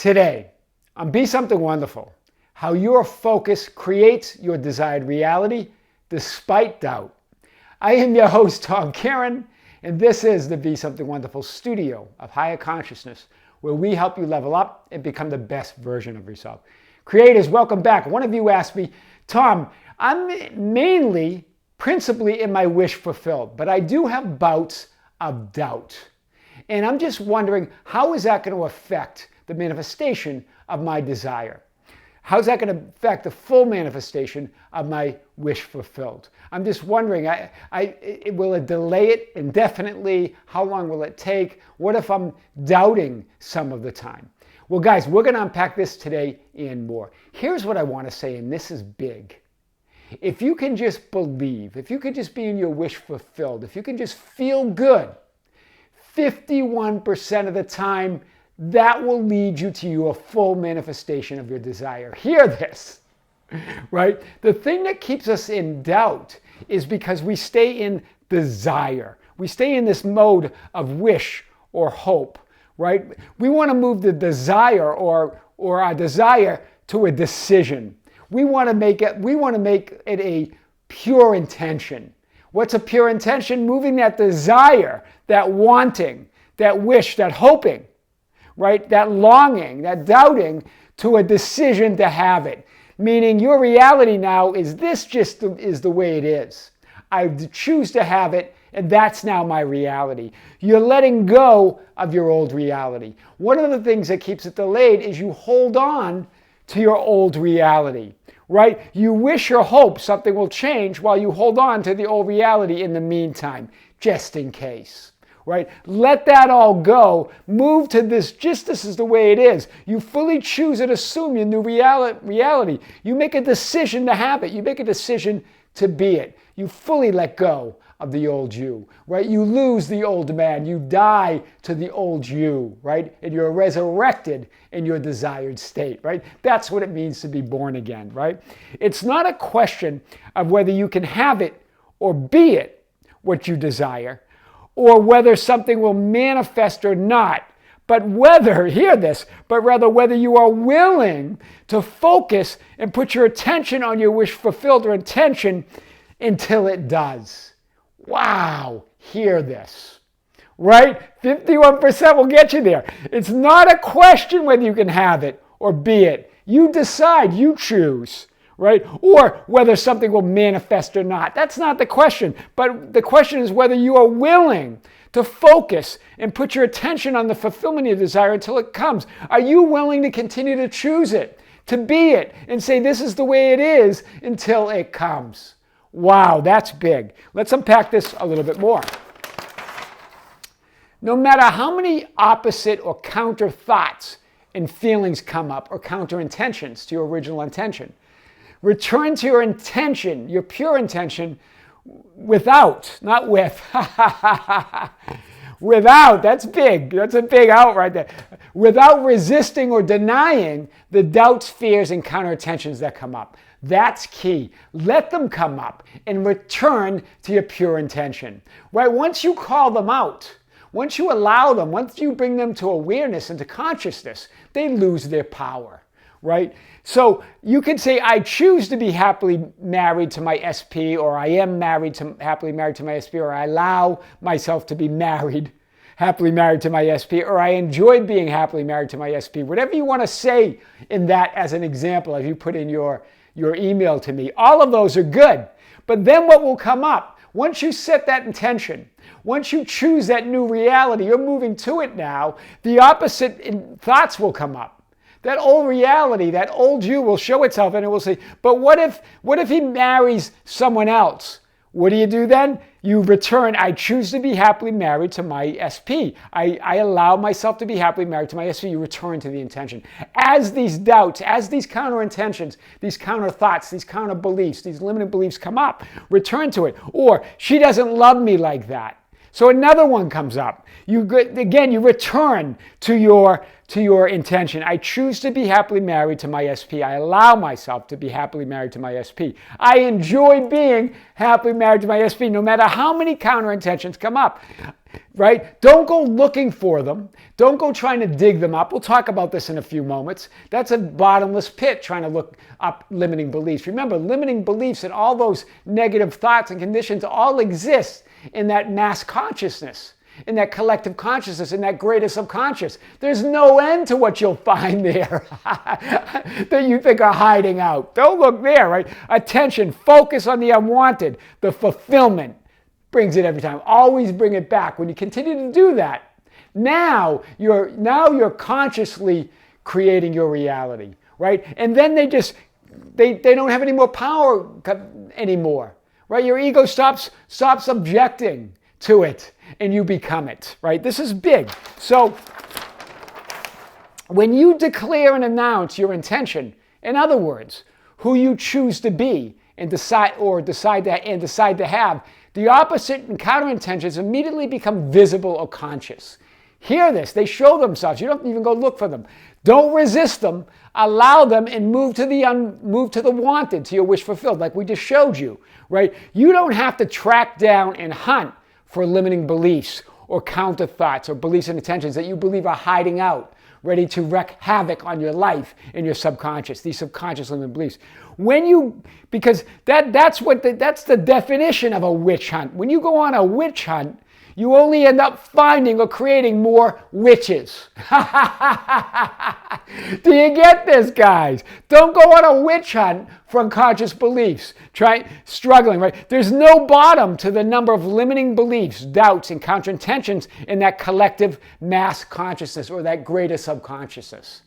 Today, on Be Something Wonderful, how your focus creates your desired reality despite doubt. I am your host, Tom Kieran, and this is the Be Something Wonderful studio of higher consciousness, where we help you level up and become the best version of yourself. Creators, welcome back. One of you asked me, Tom, I'm principally in my wish fulfilled, but I do have bouts of doubt. And I'm just wondering, how is that going to affect the manifestation of my desire? How's that going to affect the full manifestation of my wish fulfilled? I'm just wondering, will it delay it indefinitely? How long will it take? What if I'm doubting some of the time? Well, guys, we're going to unpack this today and more. Here's what I want to say, and this is big. If you can just believe, if you could just be in your wish fulfilled, if you can just feel good, 51% of the time, that will lead you to your full manifestation of your desire. Hear this, right? The thing that keeps us in doubt is because we stay in desire. We stay in this mode of wish or hope, right? We want to move the desire or our desire to a decision. We want to make it a pure intention. What's a pure intention? Moving that desire, that wanting, that wish, that hoping, right? That longing, that doubting to a decision to have it. Meaning your reality now is this just is the way it is. I choose to have it, and that's now my reality. You're letting go of your old reality. One of the things that keeps it delayed is you hold on to your old reality, right? You wish or hope something will change while you hold on to the old reality in the meantime, just in case. Right? Let that all go. Move to this is the way it is. You fully choose and assume your new reality. You make a decision to have it. You make a decision to be it. You fully let go of the old you, right? You lose the old man. You die to the old you, right? And you're resurrected in your desired state, right? That's what it means to be born again, right? It's not a question of whether you can have it or be it, what you desire, or whether something will manifest or not, but rather whether you are willing to focus and put your attention on your wish fulfilled or intention until it does. Wow, hear this, right? 51% will get you there. It's not a question whether you can have it or be it. You decide, you choose. Right? Or whether something will manifest or not. That's not the question. But the question is whether you are willing to focus and put your attention on the fulfillment of your desire until it comes. Are you willing to continue to choose it, to be it, and say this is the way it is until it comes? Wow, that's big. Let's unpack this a little bit more. No matter how many opposite or counter thoughts and feelings come up, or counter intentions to your original intention, return to your intention, your pure intention, without, not with. Without, that's big. That's a big out right there. Without resisting or denying the doubts, fears, and counter-intentions that come up. That's key. Let them come up and return to your pure intention. Right? Once you call them out, once you allow them, once you bring them to awareness and to consciousness, they lose their power. Right? So you can say, I choose to be happily married to my SP, or I am happily married to my SP, or I allow myself to be happily married to my SP, or I enjoy being happily married to my SP. Whatever you want to say in that as an example, as you put in your email to me, all of those are good. But then what will come up? Once you set that intention, once you choose that new reality, you're moving to it now, the opposite thoughts will come up. That old reality, that old you will show itself, and it will say, but what if he marries someone else? What do you do then? You return, I choose to be happily married to my SP. I allow myself to be happily married to my SP. You return to the intention. As these doubts, as these counter intentions, these counter thoughts, these counter beliefs, these limiting beliefs come up, return to it. Or, she doesn't love me like that. So another one comes up. You return to your intention. I choose to be happily married to my SP. I allow myself to be happily married to my SP. I enjoy being happily married to my SP, no matter how many counter intentions come up. right? Don't go looking for them. Don't go trying to dig them up. We'll talk about this in a few moments. That's a bottomless pit, trying to look up limiting beliefs. Remember, limiting beliefs and all those negative thoughts and conditions all exist in that mass consciousness, in that collective consciousness, in that greater subconscious. There's no end to what you'll find there that you think are hiding out. Don't look there, right? Attention, focus on the unwanted, the fulfillment. Brings it every time. Always bring it back. When you continue to do that, now you're consciously creating your reality, right? And then they don't have any more power anymore, right? Your ego stops objecting to it, and you become it, right? This is big. So when you declare and announce your intention, in other words, who you choose to be and decide to have, the opposite and counter intentions immediately become visible or conscious. Hear this. They show themselves. You don't even go look for them. Don't resist them. Allow them and move to the wanted, to your wish fulfilled, like we just showed you, right? You don't have to track down and hunt for limiting beliefs or counter thoughts or beliefs and intentions that you believe are hiding out, ready to wreak havoc on your life and your subconscious, these subconscious limiting beliefs. Because that's the definition of a witch hunt. When you go on a witch hunt, you only end up finding or creating more witches. Do you get this, guys? Don't go on a witch hunt for unconscious beliefs. Struggling, right? There's no bottom to the number of limiting beliefs, doubts, and counterintentions in that collective mass consciousness or that greater subconsciousness.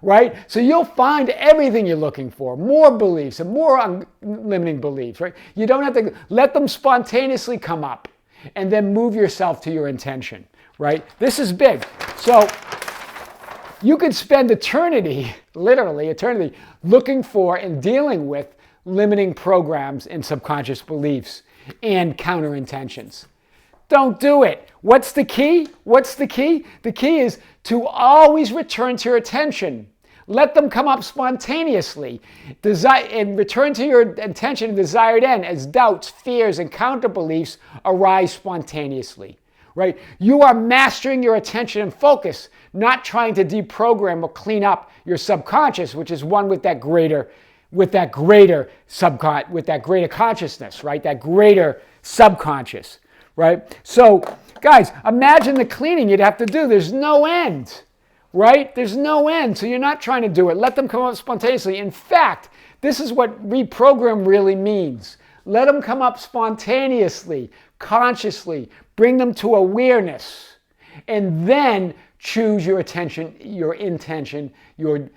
Right? So you'll find everything you're looking for, more beliefs and more limiting beliefs, right? You don't have to let them spontaneously come up and then move yourself to your intention, right? This is big. So you could spend eternity, literally eternity, looking for and dealing with limiting programs and subconscious beliefs and counter intentions. Don't do it. What's the key? What's the key? The key is to always return to your attention. Let them come up spontaneously. And return to your intention and desired end as doubts, fears, and counter beliefs arise spontaneously. Right? You are mastering your attention and focus, not trying to deprogram or clean up your subconscious, which is one with that greater consciousness, right? That greater subconscious. Right? So, guys, imagine the cleaning you'd have to do. There's no end, right? There's no end. So you're not trying to do it. Let them come up spontaneously. In fact, this is what reprogram really means. Let them come up spontaneously, consciously. Bring them to awareness. And then choose your attention, your intention, your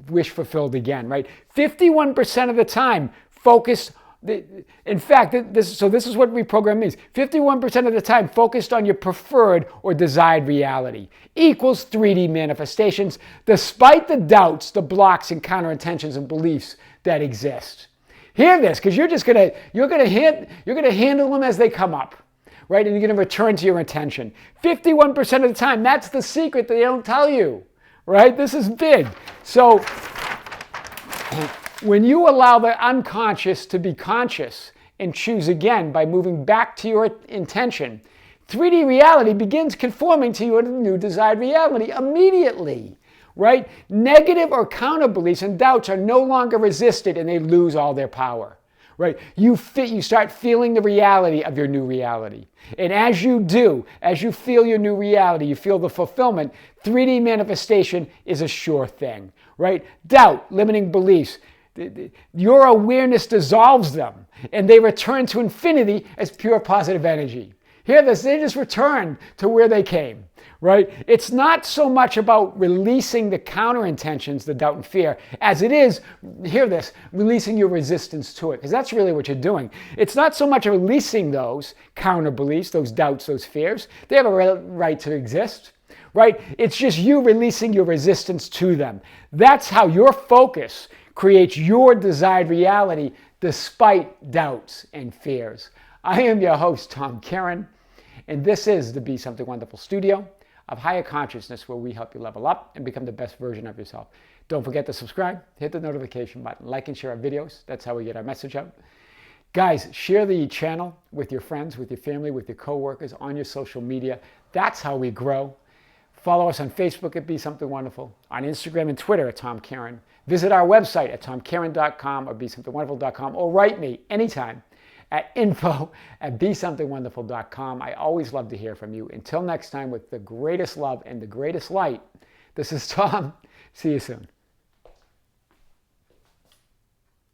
wish fulfilled again, right? 51% of the time, focused. In fact, this is what reprogram means. 51% of the time focused on your preferred or desired reality equals 3D manifestations, despite the doubts, the blocks, and counterintentions and beliefs that exist. Hear this, because you're gonna handle them as they come up, right? And you're gonna return to your intention. 51% of the time, that's the secret that they don't tell you, right? This is big. So when you allow the unconscious to be conscious and choose again by moving back to your intention, 3D reality begins conforming to your new desired reality immediately, right? Negative or counter beliefs and doubts are no longer resisted and they lose all their power, right? You start feeling the reality of your new reality. And as you feel your new reality, you feel the fulfillment, 3D manifestation is a sure thing, right? Doubt, limiting beliefs, your awareness dissolves them and they return to infinity as pure positive energy. Hear this, they just return to where they came, right? It's not so much about releasing the counter intentions, the doubt and fear, as it is, hear this, releasing your resistance to it, because that's really what you're doing. It's not so much releasing those counter beliefs, those doubts, those fears. They have a right to exist, right? It's just you releasing your resistance to them. That's how your focus creates your desired reality despite doubts and fears. I am your host, Tom Karen, and this is the Be Something Wonderful studio of higher consciousness where we help you level up and become the best version of yourself. Don't forget to subscribe, hit the notification button, like and share our videos. That's how we get our message out. Guys, share the channel with your friends, with your family, with your coworkers, on your social media. That's how we grow. Follow us on Facebook at Be Something Wonderful, on Instagram and Twitter at Tom Caron. Visit our website at tomcaron.com or besomethingwonderful.com, or write me anytime at info@besomethingwonderful.com. I always love to hear from you. Until next time, with the greatest love and the greatest light, this is Tom. See you soon.